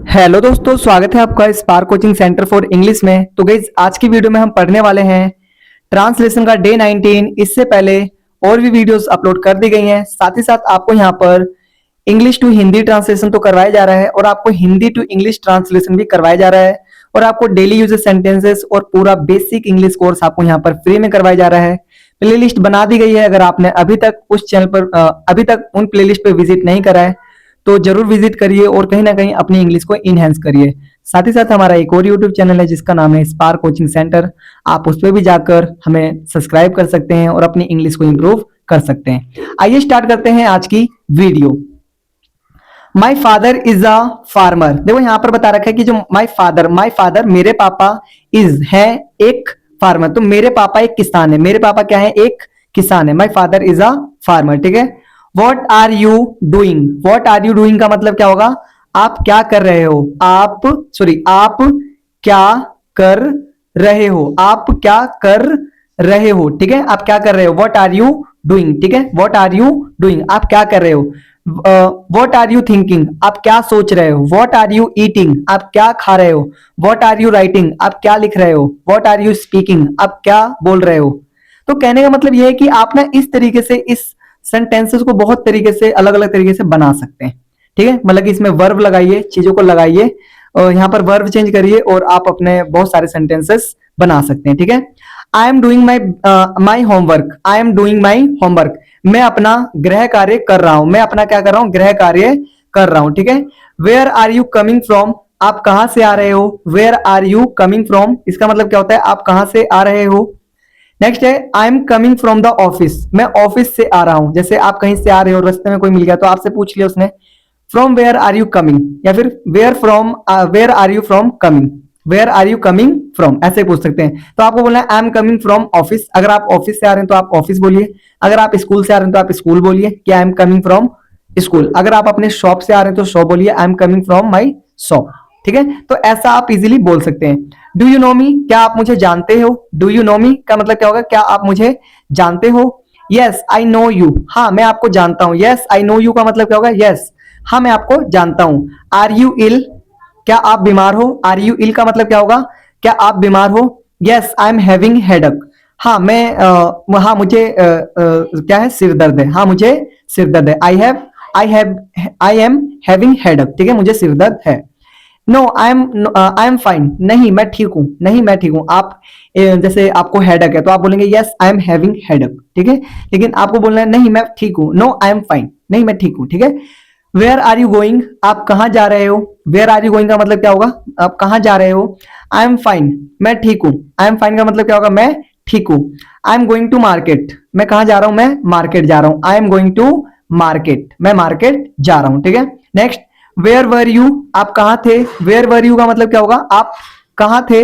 Hello दोस्तों, स्वागत है आपका spark coaching centre for English में। तो गाइस, आज की वीडियो में हम पढ़ने वाले हैं ट्रांसलेशन का डे 19। इससे पहले और भी वीडियोस अपलोड कर दी गई हैं। साथ ही साथ आपको यहाँ पर इंग्लिश टू हिंदी ट्रांसलेशन तो करवाया जा रहा है और आपको हिंदी टू इंग्लिश ट्रांसलेशन भी करवाया जा रहा है और आपको डेली यूजेस सेंटेंसेस और पूरा बेसिक इंग्लिश कोर्स आपको यहाँ पर फ्री में करवाया जा रहा है। प्लेलिस्ट बना दी गई है। अगर आपने अभी तक उस चैनल पर अभी तक उन प्लेलिस्ट पर विजिट नहीं करा है तो जरूर विजिट करिए और कहीं ना कहीं अपनी इंग्लिश को इनहेंस करिए। साथ ही साथ हमारा एक और यूट्यूब चैनल है जिसका नाम है स्पार्क कोचिंग सेंटर। आप उस पर भी जाकर हमें सब्सक्राइब कर सकते हैं और अपनी इंग्लिश को इंप्रूव कर सकते हैं। आइए स्टार्ट करते हैं आज की video. My father is a farmer. देखो यहाँ पर बता रखा है कि जो माई फादर मेरे पापा इज है एक फार्मर। तो मेरे पापा एक किसान है। मेरे पापा क्या है? एक किसान है। My father is a farmer. ठीक है। What are you doing? What are you doing का मतलब क्या होगा? आप क्या कर रहे हो? आप क्या कर रहे हो? आप क्या कर रहे हो? ठीक है। आप क्या कर रहे हो? What are you doing. ठीक है। वॉट आर यू डूइंग, आप क्या कर रहे हो? वॉट आर यू थिंकिंग, आप क्या सोच रहे हो? वॉट आर यू ईटिंग, आप क्या खा रहे हो? वॉट आर यू राइटिंग, आप क्या लिख रहे हो? वॉट आर यू स्पीकिंग, आप क्या बोल रहे हो? तो कहने का मतलब यह है कि आप ना इस तरीके से इस सेंटेंसेस को बहुत तरीके से अलग अलग तरीके से बना सकते हैं। ठीक है। मतलब कि इसमें वर्ब लगाइए, चीजों को लगाइए और यहाँ पर वर्ब चेंज करिए और आप अपने बहुत सारे सेंटेंसेस बना सकते हैं। ठीक है। I am doing my homework. I am doing my homework, मैं अपना गृह कार्य कर रहा हूं। मैं अपना क्या कर रहा हूं? गृह कार्य कर रहा हूं। ठीक है। Where are you coming from, आप कहां से आ रहे हो? Where are you coming from, इसका मतलब क्या होता है? आप कहां से आ रहे हो? नेक्स्ट है I am coming from the office, मैं ऑफिस से आ रहा हूं। जैसे आप कहीं से आ रहे हो, रास्ते में कोई मिल गया तो आपसे पूछ लिया उसने from where are you coming, या फिर where are you from coming, where are you coming from, ऐसे पूछ सकते हैं। तो आपको बोलना है I am coming from office. अगर आप ऑफिस से आ रहे हैं तो आप ऑफिस बोलिए। अगर आप स्कूल से आ रहे हैं तो आप स्कूल बोलिए कि आई एम कमिंग फ्रॉम स्कूल। अगर आप अपने शॉप से आ रहे हैं तो शॉप बोलिए आई am coming from my shop. ठीक है। तो ऐसा आप इजीली बोल सकते हैं। डू यू नो मी, क्या आप मुझे जानते हो? डू यू नो मी का मतलब क्या होगा? क्या आप मुझे जानते हो? यस आई नो यू, हाँ मैं आपको जानता हूं। यस आई नो यू का मतलब क्या होगा? यस, हाँ मैं आपको जानता हूं। आर यू इल, क्या आप बीमार हो? आर यू इल का मतलब क्या होगा? क्या आप बीमार हो? Yes I am having headache, हाँ मैं हाँ मुझे क्या है? सिर दर्द है। हाँ मुझे सिर दर्द है। I am having headache. ठीक है, मुझे सिर दर्द है। नो आई एम फाइन, नहीं मैं ठीक हूं। नहीं मैं ठीक हूं। आप जैसे आपको हेडेक है तो आप बोलेंगे yes I am having headache. ठीक है। लेकिन आपको बोलना है नहीं मैं ठीक हूं। नो आई एम फाइन, नहीं मैं ठीक हूं। ठीक है। वेयर आर यू गोइंग, आप कहां जा रहे हो? वेयर आर यू गोइंग का मतलब क्या होगा? आप कहां जा रहे हो? आई एम फाइन, मैं ठीक हूं। आई एम फाइन का मतलब क्या होगा? मैं ठीक हूं। I am going to market, मैं कहां जा रहा हूं? मैं मार्केट जा रहा हूं। I am going to market, मैं मार्केट जा रहा हूं। ठीक है। नेक्स्ट, वेयर वर यू, आप कहां थे? वेयर वर यू का मतलब क्या होगा? आप कहां थे?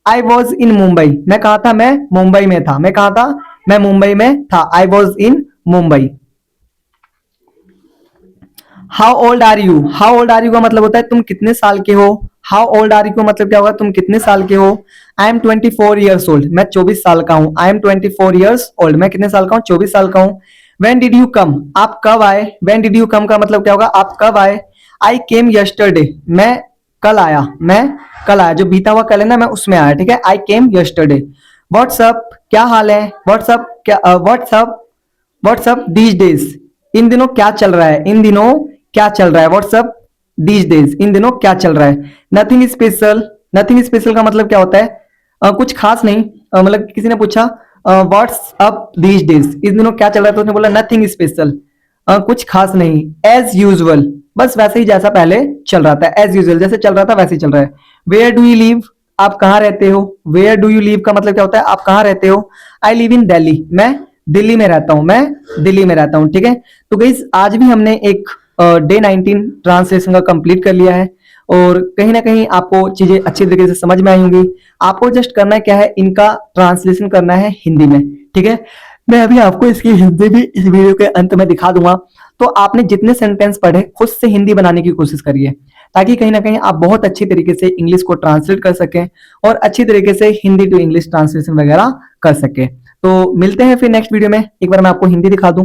आई वॉज इन मुंबई, मैं कहा था? मैं मुंबई में था। मैं कहा था? मैं मुंबई में था। I was in Mumbai. How old are you, how old are you का मतलब होता है तुम कितने साल के हो। हाउ ओल्ड आर यू का मतलब क्या होगा? तुम कितने साल के हो। आई एम 24 ईयर्स ओल्ड, मैं 24 साल का हूं। आई एम 24 ईयर्स ओल्ड, मैं कितने साल का हूं? 24 साल का हूं। वेन डिड यू कम, आप कब आए? वेन डिड यू कम का मतलब क्या होगा? आप कब आए? आई केम यस्टरडे, मैं कल आया। मैं कल आया, जो बीता हुआ कल है ना, मैं उसमें आया। ठीक है। आई केम यस्टरडे। व्हाट्सअप, क्या हाल है? व्हाट्सअप क्या व्हाट्सअप दीज डेज, इन दिनों क्या चल रहा है? इन दिनों क्या चल रहा है? व्हाट्सअप दीज डेज, इन दिनों क्या चल रहा है? नथिंग स्पेशल, नथिंग स्पेशल का मतलब क्या होता है? कुछ खास नहीं। मतलब किसी ने पूछा व्हाट्सअप दीज डेज, इस दिनों क्या चल रहा है? तो उसने बोला नथिंग स्पेशल, कुछ खास नहीं। एज यूजुअल, बस वैसे ही जैसा पहले चल रहा था। एज यूजुअल, जैसे चल रहा था वैसे ही चल रहा है। वेयर डू यू लिव, आप कहाँ रहते हो? वेयर डू यू लिव का मतलब क्या होता है? आप कहाँ रहते हो? आई लिव इन दिल्ली, मैं दिल्ली में रहता हूं। मैं दिल्ली में रहता हूं। ठीक है। तो गाइस, आज भी हमने एक डे 19 ट्रांसलेशन का कंप्लीट कर लिया है और कहीं ना कहीं आपको चीजें अच्छी तरीके से समझ में आई होंगी। आपको जस्ट करना क्या है? इनका ट्रांसलेशन करना है हिंदी में। ठीक है। मैं अभी आपको इसकी हिंदी भी इस वीडियो के अंत में दिखा दूंगा। तो आपने जितने सेंटेंस पढ़े खुद से हिंदी बनाने की कोशिश करिए, ताकि कहीं ना कहीं आप बहुत अच्छी तरीके से इंग्लिश को ट्रांसलेट कर सकें और अच्छी तरीके से हिंदी टू इंग्लिश ट्रांसलेशन वगैरह कर सके। तो मिलते हैं फिर नेक्स्ट वीडियो में। एक बार मैं आपको हिंदी दिखा दूं।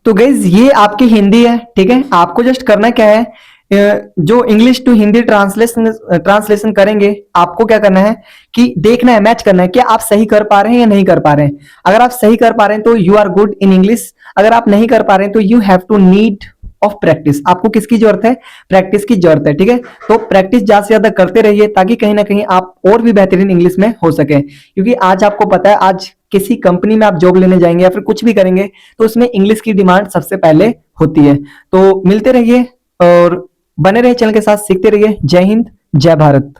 तो गाइज, ये आपकी हिंदी है। ठीक है। आपको जस्ट करना क्या है? जो इंग्लिश टू हिंदी ट्रांसलेशन करेंगे, आपको क्या करना है कि देखना है, मैच करना है कि आप सही कर पा रहे हैं या नहीं कर पा रहे हैं। अगर आप सही कर पा रहे हैं तो you are good in English, अगर आप नहीं कर पा रहे हैं तो you have to need of practice. आपको किसकी जरूरत है? प्रैक्टिस की जरूरत है, ठीक है। तो प्रैक्टिस ज्यादा से ज्यादा करते रहिए ताकि कहीं ना कहीं आप और भी बेहतरीन इंग्लिश में हो सके, क्योंकि आज आपको पता है, आज किसी कंपनी में आप जॉब लेने जाएंगे या फिर कुछ भी करेंगे तो उसमें इंग्लिश की डिमांड सबसे पहले होती है। तो मिलते रहिए और बने रहिए चैनल के साथ, सीखते रहिए। जय हिंद, जय भारत।